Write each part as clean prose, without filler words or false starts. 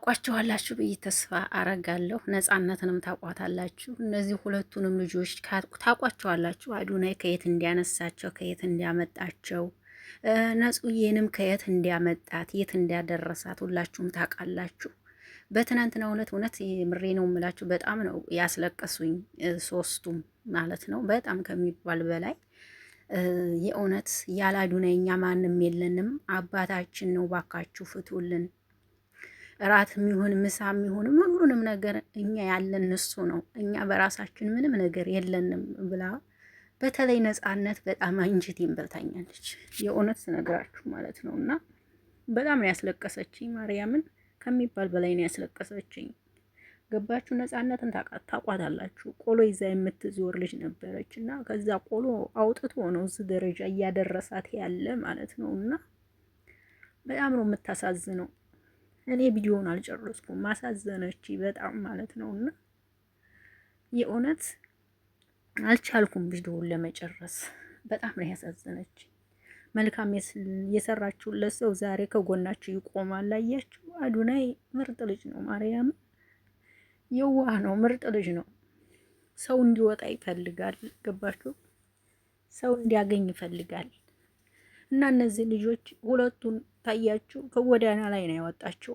ታውቋቸዋላችሁ ብዬ ተስፋ አረጋለሁ። ነፃነትንም ታውቋታላችሁ። እነዚህ ሁለቱንም ልጆች ታውቋቸዋላችሁ። አዱናይ ከየት እንዲያነሳቸው ከየት እንዲያመጣቸው፣ ነጹዬንም ከየት እንዲያመጣት የት እንዲያደረሳት ሁላችሁም ታውቃላችሁ። በትናንትናው እውነት ምሬ ነው የምላችሁ፣ በጣም ነው ያስለቀሱኝ ሶስቱም ማለት ነው። በጣም ከሚባል በላይ የእውነት ያለ አዱናይ እኛ ማንም የለንም። አባታችን ነው፣ ባካችሁ ፍቱልን። እራት የሚሆን ምሳ የሚሆን ሁሉንም ነገር እኛ ያለን እሱ ነው። እኛ በራሳችን ምንም ነገር የለንም ብላ በተለይ ነፃነት በጣም አንጀቴን በልታኛለች። የእውነት ስነግራችሁ ማለት ነው። እና በጣም ነው ያስለቀሰችኝ። ማርያምን ከሚባል በላይ ነው ያስለቀሰችኝ። ገባችሁ? ነፃነትን ታቋታላችሁ። ቆሎ ይዛ የምትዞር ልጅ ነበረች እና ከዛ ቆሎ አውጥቶ ነው እዚህ ደረጃ እያደረሳት ያለ ማለት ነው። እና በጣም ነው የምታሳዝነው። እኔ ቪዲዮውን አልጨረስኩም፣ ማሳዘነች በጣም ማለት ነው። እና የእውነት አልቻልኩም ቪዲዮውን ለመጨረስ፣ በጣም ነው ያሳዘነች። መልካም የሰራችሁለት ሰው ዛሬ ከጎናችሁ ይቆማል። አያችሁ፣ አዱናይ ምርጥ ልጅ ነው። ማርያም የዋህ ነው፣ ምርጥ ልጅ ነው። ሰው እንዲወጣ ይፈልጋል። ገባችሁ? ሰው እንዲያገኝ ይፈልጋል። እና እነዚህ ልጆች ሁለቱን ታያችሁ ከጎዳና ላይ ነው ያወጣቸው።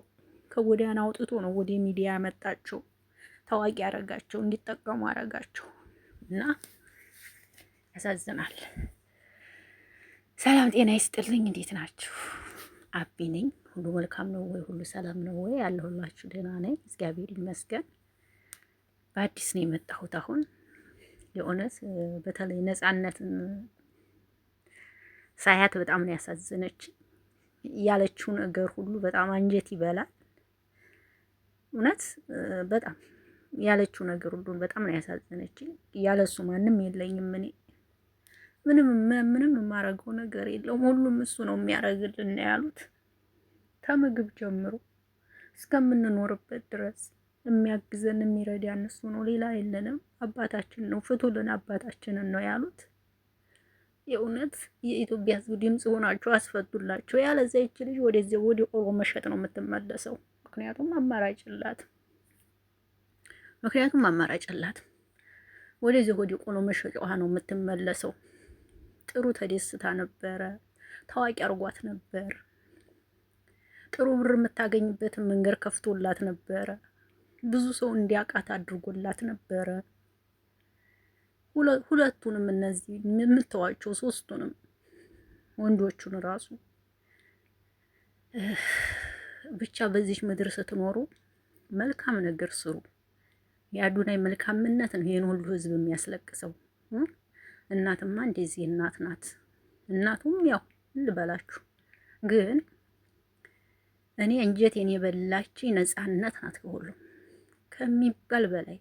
ከጎዳና አውጥቶ ነው ወደ ሚዲያ ያመጣቸው። ታዋቂ አረጋቸው፣ እንዲጠቀሙ አረጋቸው። እና ያሳዝናል። ሰላም ጤና ይስጥልኝ። እንዴት ናችሁ? አቢ ነኝ። ሁሉ መልካም ነው ወይ? ሁሉ ሰላም ነው ወይ? ያለሁላችሁ ደህና ነኝ፣ እግዚአብሔር ይመስገን። በአዲስ ነው የመጣሁት አሁን። የእውነት በተለይ ነፃነትን ሳያት በጣም ነው ያሳዘነች። ያለችው ነገር ሁሉ በጣም አንጀት ይበላል። እውነት በጣም ያለችው ነገር ሁሉ በጣም ነው ያሳዘነች። ያለሱ ማንም የለኝም እኔ ምንም የማረገው ነገር የለውም፣ ሁሉም እሱ ነው የሚያረግልን ያሉት። ከምግብ ጀምሮ እስከምንኖርበት ድረስ የሚያግዘን የሚረዳን እሱ ነው፣ ሌላ የለንም። አባታችን ነው፣ ፍቱልን አባታችንን ነው ያሉት። የእውነት የኢትዮጵያ ሕዝብ ድምጽ ሆናችሁ አስፈቱላቸው። ያለዚያ ይች ልጅ ወደዚህ ወደ ቆሎ መሸጥ ነው የምትመለሰው። ምክንያቱም አማራጭ አላት። ወደዚህ ወደ ቆሎ መሸጫዋ ነው የምትመለሰው። ጥሩ ተደስታ ነበረ፣ ታዋቂ አርጓት ነበር። ጥሩ ብር የምታገኝበትን መንገድ ከፍቶላት ነበረ። ብዙ ሰው እንዲያውቃት አድርጎላት ነበረ። ሁለቱንም እነዚህ የምትዋቸው ሶስቱንም ወንዶቹን ራሱ ብቻ በዚህ ምድር ስትኖሩ መልካም ነገር ስሩ። የአዱናይ መልካምነት ነው ይሄን ሁሉ ህዝብ የሚያስለቅሰው። እናትማ እንደዚህ እናት ናት። እናቱም ያው ልበላችሁ፣ ግን እኔ እንጀቴን የበላች ነፃነት ናት። ከሁሉም ከሚባል በላይ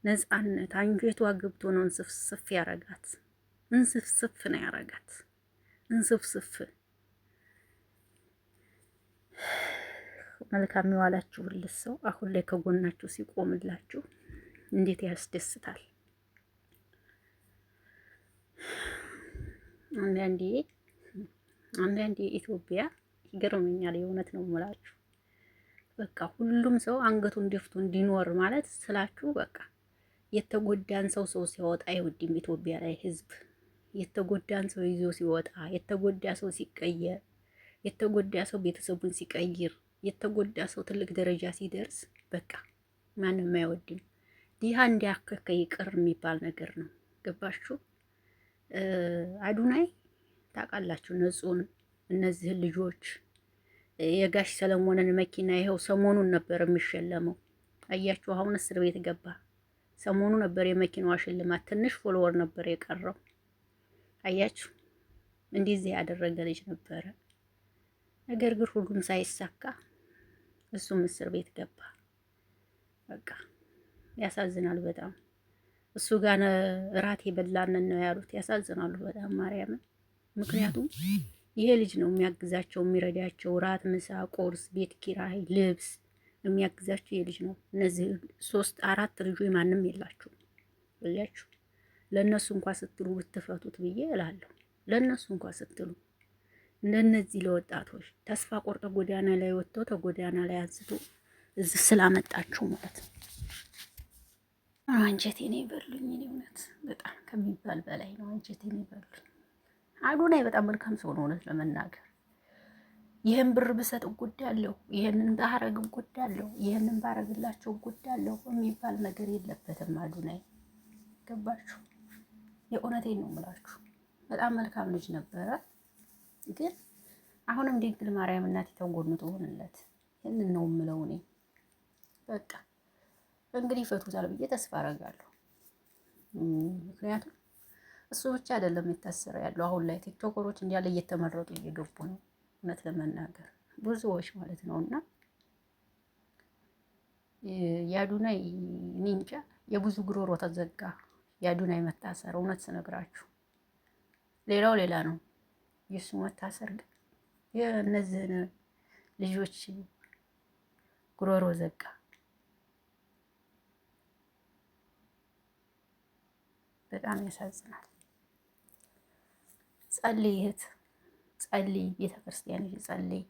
ነፃነት አንጀቷ ገብቶ ነው እንስፍስፍ ያረጋት። እንስፍስፍ ነው ያረጋት። እንስፍስፍ መልካም የዋላችሁለት ሰው አሁን ላይ ከጎናችሁ ሲቆምላችሁ እንዴት ያስደስታል። አንዳንዴ ኢትዮጵያ ይገርመኛል። የእውነት ነው የምላችሁ። በቃ ሁሉም ሰው አንገቱን ደፍቶ እንዲኖር ማለት ስላችሁ በቃ የተጎዳን ሰው ሲያወጣ አይወድም። ኢትዮጵያ ላይ ህዝብ የተጎዳን ሰው ይዞ ሲወጣ፣ የተጎዳ ሰው ሲቀየር፣ የተጎዳ ሰው ቤተሰቡን ሲቀይር፣ የተጎዳ ሰው ትልቅ ደረጃ ሲደርስ በቃ ማንም አይወድም። ዲሃ እንዲያከከ ይቅር የሚባል ነገር ነው። ገባችሁ? አዱናይ ታውቃላችሁ፣ ነጹን እነዚህን ልጆች የጋሽ ሰለሞንን መኪና ይኸው ሰሞኑን ነበር የሚሸለመው። አያችሁ፣ አሁን እስር ቤት ገባ። ሰሞኑ ነበር የመኪናዋ ሽልማት። ትንሽ ፎሎወር ነበር የቀረው። አያችሁ፣ እንደዚህ ያደረገ ልጅ ነበረ። ነገር ግን ሁሉም ሳይሳካ እሱም እስር ቤት ገባ። በቃ ያሳዝናል በጣም። እሱ ጋር እራት የበላንን ነው ያሉት። ያሳዝናሉ በጣም ማርያምን። ምክንያቱም ይሄ ልጅ ነው የሚያግዛቸው፣ የሚረዳቸው፣ ራት፣ ምሳ፣ ቁርስ፣ ቤት ኪራይ፣ ልብስ የሚያግዛቸው ይሄ ልጅ ነው። እነዚህ 3-4 ልጆች ማንም የላችሁ ብላችሁ ለነሱ እንኳን ስትሉ ብትፈቱት ብዬ እላለሁ። ለነሱ እንኳን ስትሉ እንደነዚህ ለወጣቶች ተስፋ ቆርጠ ጎዳና ላይ ወጥተው ተጎዳና ላይ አንስቶ እዚህ ስላመጣችሁ ማለት ነው። አንጀቴን ይበሉኝ። እኔ እውነት በጣም ከሚባል በላይ ነው አንጀቴን ይበሉኝ። አዶናይ በጣም መልካም ሰው ነው እውነት ለመናገር ይህን ብር ብሰጥ እጎዳለሁ፣ ይህንን ባረግ እጎዳለሁ፣ ይህንን ባረግላቸው እጎዳለሁ የሚባል ነገር የለበትም አዶናይ። ገባችሁ? የእውነቴን ነው የምላችሁ። በጣም መልካም ልጅ ነበረ። ግን አሁንም ድንግል ማርያም እናት የተጎኑ ትሆንለት። ይህንን ነው የምለው እኔ። በቃ እንግዲህ ይፈቱታል ብዬ ተስፋ አደርጋለሁ። ምክንያቱም እሱ ብቻ አይደለም የታሰረ ያለው አሁን ላይ ቲክቶከሮች እንዳለ እየተመረጡ እየገቡ ነው እውነት ለመናገር ብዙዎች ማለት ነው። እና የአዶናይ እኔ እንጃ የብዙ ጉሮሮ ተዘጋ። የአዶናይ መታሰር እውነት ስነግራችሁ ሌላው ሌላ ነው። የእሱ መታሰር ግን የእነዚህን ልጆች ጉሮሮ ዘጋ። በጣም ያሳዝናል። ጸልይ እህት ጸልይ፣ ቤተ ክርስቲያን ጸልይ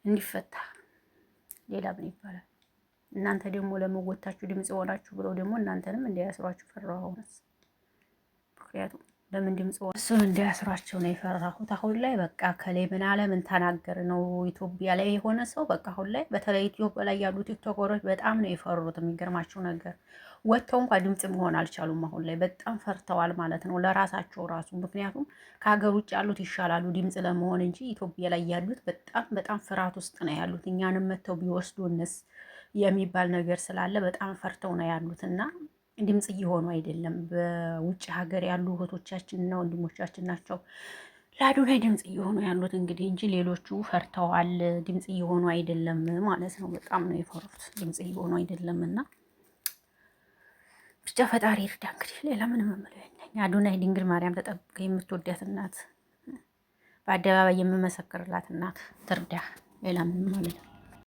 እንዲፈታ። ሌላ ምን ይባላል? እናንተ ደግሞ ለመወታችሁ ድምጽ ሆናችሁ ብለው ደግሞ እናንተንም እንዲያስሯችሁ ፈራሁ። ምክንያቱም ለምን ድምጽ ሆነ እሱ እንዲያስሯቸው ነው የፈራሁት። አሁን ላይ በቃ ከላይ ምን አለ ምን ተናገር ነው ኢትዮጵያ ላይ የሆነ ሰው በቃ አሁን ላይ በተለይ ኢትዮጵያ ላይ ያሉ ቲክቶከሮች በጣም ነው የፈሩት። የሚገርማቸው ነገር ወጥተው እንኳን ድምጽ መሆን አልቻሉም። አሁን ላይ በጣም ፈርተዋል ማለት ነው ለራሳቸው ራሱ። ምክንያቱም ከሀገር ውጭ ያሉት ይሻላሉ ድምጽ ለመሆን እንጂ ኢትዮጵያ ላይ ያሉት በጣም ፍርሃት ውስጥ ነው ያሉት። እኛንም መተው ቢወስዱንስ የሚባል ነገር ስላለ በጣም ፈርተው ነው ያሉት እና ድምጽ እየሆኑ አይደለም። በውጭ ሀገር ያሉ እህቶቻችን እና ወንድሞቻችን ናቸው ለአዶናይ ድምጽ እየሆኑ ያሉት እንግዲህ እንጂ ሌሎቹ ፈርተዋል። ድምጽ እየሆኑ አይደለም ማለት ነው። በጣም ነው የፈሩት። ድምጽ እየሆኑ አይደለም እና ብቻ ፈጣሪ ይርዳ። እንግዲህ ሌላ ምን መመለው የለኝ። አዶናይ ድንግል ማርያም ተጠብቀ የምትወዳት እናት፣ በአደባባይ የምመሰክርላት እናት ትርዳ። ሌላ ምን ማለት ነው?